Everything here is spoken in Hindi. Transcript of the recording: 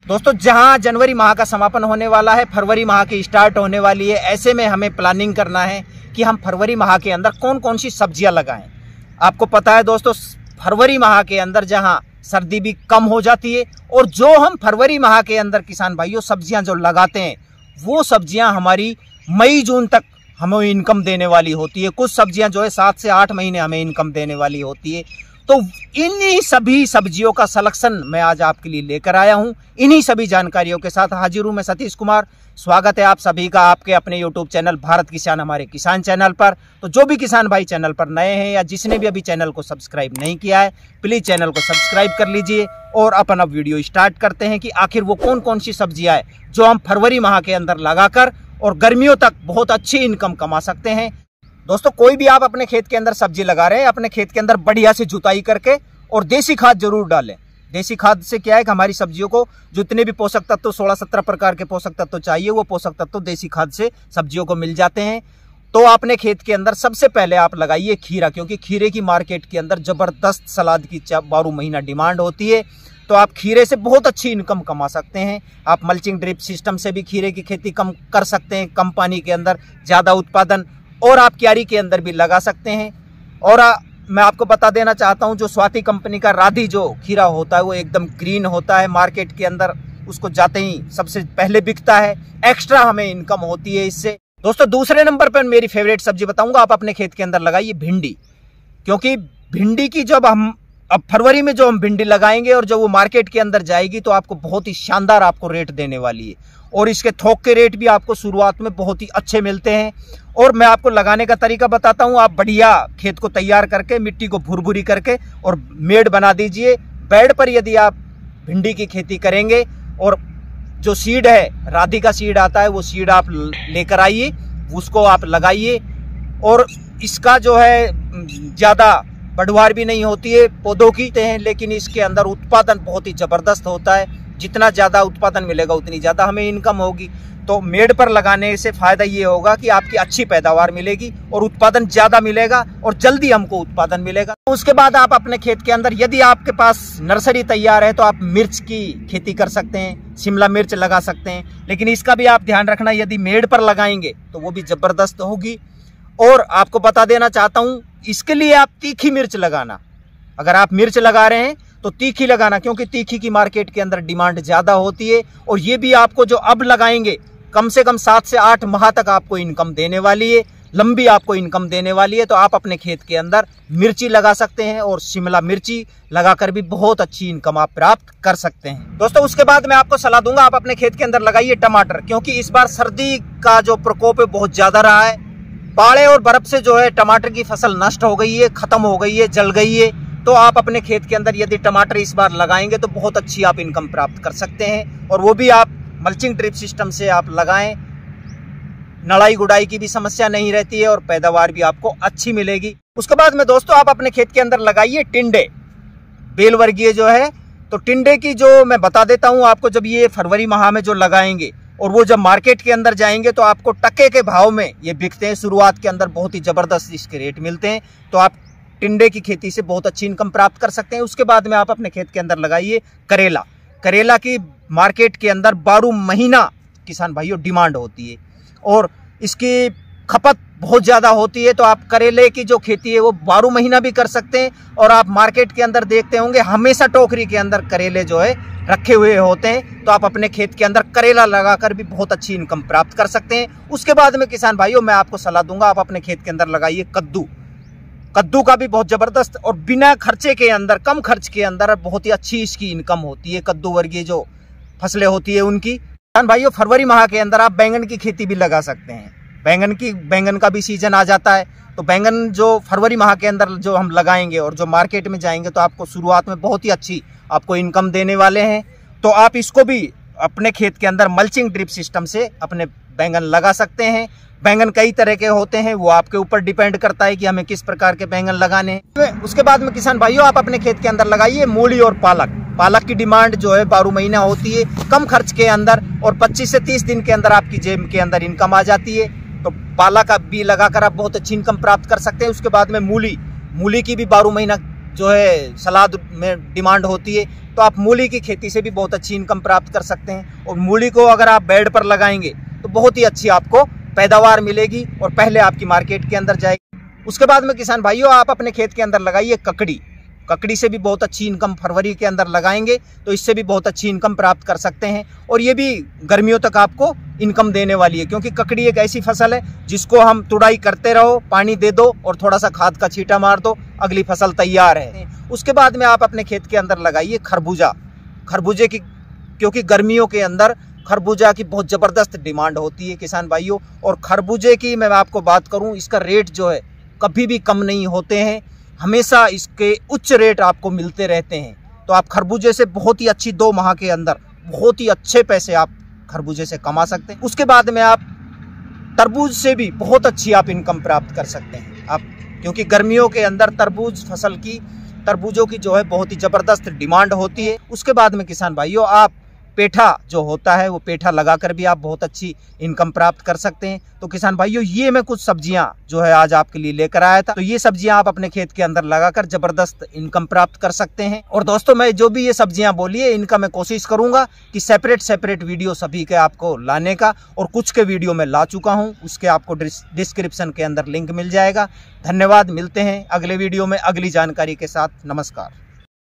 दोस्तों, जहां जनवरी माह का समापन होने वाला है, फरवरी माह की स्टार्ट होने वाली है, ऐसे में हमें प्लानिंग करना है कि हम फरवरी माह के अंदर कौन कौन सी सब्जियां लगाएं। आपको पता है दोस्तों, फरवरी माह के अंदर जहां सर्दी भी कम हो जाती है और जो हम फरवरी माह के अंदर किसान भाइयों सब्जियां जो लगाते हैं वो सब्जियां हमारी मई जून तक हमें इनकम देने वाली होती है। कुछ सब्जियां जो है 7 से 8 महीने हमें इनकम देने वाली होती है। तो इन्हीं सभी सब्जियों का सलेक्शन मैं आज आपके लिए लेकर आया हूं। इन्हीं सभी जानकारियों के साथ हाजिर हूं मैं सतीश कुमार। स्वागत है आप सभी का आपके अपने YouTube चैनल भारत किसान, हमारे किसान चैनल पर। तो जो भी किसान भाई चैनल पर नए हैं या जिसने भी अभी चैनल को सब्सक्राइब नहीं किया है, प्लीज चैनल को सब्सक्राइब कर लीजिए और अपन अब वीडियो स्टार्ट करते हैं कि आखिर वो कौन कौन सी सब्जियां हैं जो हम फरवरी माह के अंदर लगाकर और गर्मियों तक बहुत अच्छी इनकम कमा सकते हैं। दोस्तों, कोई भी आप अपने खेत के अंदर सब्जी लगा रहे हैं, अपने खेत के अंदर बढ़िया से जुताई करके और देसी खाद जरूर डालें। देसी खाद से क्या है कि हमारी सब्जियों को जितने भी पोषक तत्व 16-17 प्रकार के पोषक तत्व चाहिए, वो पोषक तत्व देसी खाद से सब्जियों को मिल जाते हैं। तो अपने खेत के अंदर सबसे पहले आप लगाइए खीरा, क्योंकि खीरे की मार्केट के अंदर जबरदस्त सलाद की 12 महीना डिमांड होती है। तो आप खीरे से बहुत अच्छी इनकम कमा सकते हैं। आप मल्चिंग ड्रिप सिस्टम से भी खीरे की खेती कम कर सकते हैं, कम पानी के अंदर ज़्यादा उत्पादन, और आप क्यारी के अंदर भी लगा सकते हैं। और मैं आपको बता देना चाहता हूं, जो स्वाति कंपनी का राधी जो खीरा होता है वो एकदम ग्रीन होता है, मार्केट के अंदर उसको जाते ही सबसे पहले बिकता है, एक्स्ट्रा हमें इनकम होती है इससे। दोस्तों, दूसरे नंबर पर मेरी फेवरेट सब्जी बताऊंगा, आप अपने खेत के अंदर लगाइए भिंडी। क्योंकि भिंडी की जब हम अब फरवरी में जो हम भिंडी लगाएंगे और जब वो मार्केट के अंदर जाएगी तो आपको बहुत ही शानदार आपको रेट देने वाली है। और इसके थोक के रेट भी आपको शुरुआत में बहुत ही अच्छे मिलते हैं। और मैं आपको लगाने का तरीका बताता हूं। आप बढ़िया खेत को तैयार करके मिट्टी को भुरभुरी करके और मेड़ बना दीजिए। बेड पर यदि आप भिंडी की खेती करेंगे और जो सीड है, राधी का सीड आता है, वो सीड आप लेकर आइए, उसको आप लगाइए। और इसका जो है ज़्यादा बढ़वार भी नहीं होती है पौधों की, लेकिन इसके अंदर उत्पादन बहुत ही जबरदस्त होता है। जितना ज़्यादा उत्पादन मिलेगा उतनी ज़्यादा हमें इनकम होगी। तो मेड़ पर लगाने से फायदा ये होगा कि आपकी अच्छी पैदावार मिलेगी और उत्पादन ज़्यादा मिलेगा और जल्दी हमको उत्पादन मिलेगा। उसके बाद आप अपने खेत के अंदर, यदि आपके पास नर्सरी तैयार है, तो आप मिर्च की खेती कर सकते हैं, शिमला मिर्च लगा सकते हैं। लेकिन इसका भी आप ध्यान रखना, यदि मेड़ पर लगाएंगे तो वो भी जबरदस्त होगी। और आपको बता देना चाहता हूँ, इसके लिए आप तीखी मिर्च लगाना। अगर आप मिर्च लगा रहे हैं तो तीखी लगाना, क्योंकि तीखी की मार्केट के अंदर डिमांड ज़्यादा होती है। और ये भी आपको जो अब लगाएंगे कम से कम 7 से 8 माह तक आपको इनकम देने वाली है, लंबी आपको इनकम देने वाली है। तो आप अपने खेत के अंदर मिर्ची लगा सकते हैं और शिमला मिर्ची लगाकर भी बहुत अच्छी इनकम आप प्राप्त कर सकते हैं। दोस्तों, उसके बाद मैं आपको सलाह दूंगा, आप अपने खेत के अंदर लगाइए टमाटर। क्योंकि इस बार सर्दी का जो प्रकोप है बहुत ज़्यादा रहा है। पाले और बर्फ से जो है टमाटर की फसल नष्ट हो गई है, खत्म हो गई है, जल गई है। तो आप अपने खेत के अंदर यदि टमाटर इस बार लगाएंगे तो बहुत अच्छी आप इनकम प्राप्त कर सकते हैं। और वो भी आप मल्चिंग ड्रिप सिस्टम से आप लगाएं, नड़ाई गुड़ाई की भी समस्या नहीं रहती है और पैदावार भी आपको अच्छी मिलेगी। उसके बाद में दोस्तों, आप अपने खेत के अंदर लगाइए टिंडे, बेल वर्गीय जो है। तो टिंडे की जो मैं बता देता हूँ आपको, जब ये फरवरी माह में जो लगाएंगे और वो जब मार्केट के अंदर जाएंगे तो आपको टके के भाव में ये बिकते हैं। शुरुआत के अंदर बहुत ही जबरदस्त इसके रेट मिलते हैं। तो आप टिंडे की खेती से बहुत अच्छी इनकम प्राप्त कर सकते हैं। उसके बाद में आप अपने खेत के अंदर लगाइए करेला। करेला की मार्केट के अंदर 12 महीना किसान भाइयों डिमांड होती है और इसकी खपत बहुत ज़्यादा होती है। तो आप करेले की जो खेती है वो 12 महीना भी कर सकते हैं। और आप मार्केट के अंदर देखते होंगे हमेशा टोकरी के अंदर करेले जो है रखे हुए होते हैं। तो आप अपने खेत के अंदर करेला लगाकर भी बहुत अच्छी इनकम प्राप्त कर सकते हैं। उसके बाद में किसान भाइयों मैं आपको सलाह दूंगा, आप अपने खेत के अंदर लगाइए कद्दू। कद्दू का भी बहुत जबरदस्त और बिना खर्चे के अंदर, कम खर्च के अंदर बहुत ही अच्छी इसकी इनकम होती है। कद्दू वर्गीय जो फसलें होती है उनकी। किसान भाइयों, फरवरी माह के अंदर आप बैंगन की खेती भी लगा सकते हैं। बैंगन का भी सीजन आ जाता है। तो बैंगन जो फरवरी माह के अंदर जो हम लगाएंगे और जो मार्केट में जाएंगे तो आपको शुरुआत में बहुत ही अच्छी आपको इनकम देने वाले हैं। तो आप इसको भी अपने खेत के अंदर मल्चिंग ड्रिप सिस्टम से अपने बैंगन लगा सकते हैं। बैंगन कई तरह के होते हैं, वो आपके ऊपर डिपेंड करता है कि हमें किस प्रकार के बैंगन लगाने हैं। उसके बाद में किसान भाइयों, आप अपने खेत के अंदर लगाइए मूली और पालक। पालक की डिमांड जो है 12 महीना होती है, कम खर्च के अंदर, और 25 से 30 दिन के अंदर आपकी जेब के अंदर इनकम आ जाती है। तो पालक का बी लगाकर आप बहुत अच्छी इनकम प्राप्त कर सकते हैं। उसके बाद में मूली की भी 12 महीना जो है सलाद में डिमांड होती है, तो आप मूली की खेती से भी बहुत अच्छी इनकम प्राप्त कर सकते हैं। और मूली को अगर आप बेड पर लगाएंगे तो बहुत ही अच्छी आपको पैदावार मिलेगी और पहले आपकी मार्केट के अंदर जाएगी। उसके बाद में किसान भाइयों, आप अपने खेत के अंदर लगाइए ककड़ी। ककड़ी से भी बहुत अच्छी इनकम फरवरी के अंदर लगाएंगे तो इससे भी बहुत अच्छी इनकम प्राप्त कर सकते हैं। और ये भी गर्मियों तक आपको इनकम देने वाली है, क्योंकि ककड़ी एक ऐसी फसल है जिसको हम तुड़ाई करते रहो, पानी दे दो और थोड़ा सा खाद का छींटा मार दो, अगली फसल तैयार है। उसके बाद में आप अपने खेत के अंदर लगाइए खरबूजा। खरबूजे की, क्योंकि गर्मियों के अंदर खरबूजा की बहुत ज़बरदस्त डिमांड होती है किसान भाइयों। और खरबूजे की मैं आपको बात करूं, इसका रेट जो है कभी भी कम नहीं होते हैं, हमेशा इसके उच्च रेट आपको मिलते रहते हैं। तो आप खरबूजे से बहुत ही अच्छी 2 माह के अंदर बहुत ही अच्छे पैसे आप खरबूजे से कमा सकते हैं। उसके बाद में आप तरबूज से भी बहुत अच्छी आप इनकम प्राप्त कर सकते हैं आप, क्योंकि गर्मियों के अंदर तरबूजों की जो है बहुत ही ज़बरदस्त डिमांड होती है। उसके बाद में किसान भाइयों, आप पेठा जो होता है वो पेठा लगाकर भी आप बहुत अच्छी इनकम प्राप्त कर सकते हैं। तो किसान भाइयों, ये मैं कुछ सब्जियां जो है आज आपके लिए लेकर आया था। तो ये सब्जियां आप अपने खेत के अंदर लगाकर जबरदस्त इनकम प्राप्त कर सकते हैं। और दोस्तों, मैं जो भी ये सब्जियां बोली है, इनका मैं कोशिश करूंगा कि सेपरेट वीडियो सभी के आपको लाने का, और कुछ के वीडियो में ला चुका हूँ, उसके आपको डिस्क्रिप्शन के अंदर लिंक मिल जाएगा। धन्यवाद, मिलते हैं अगले वीडियो में अगली जानकारी के साथ। नमस्कार।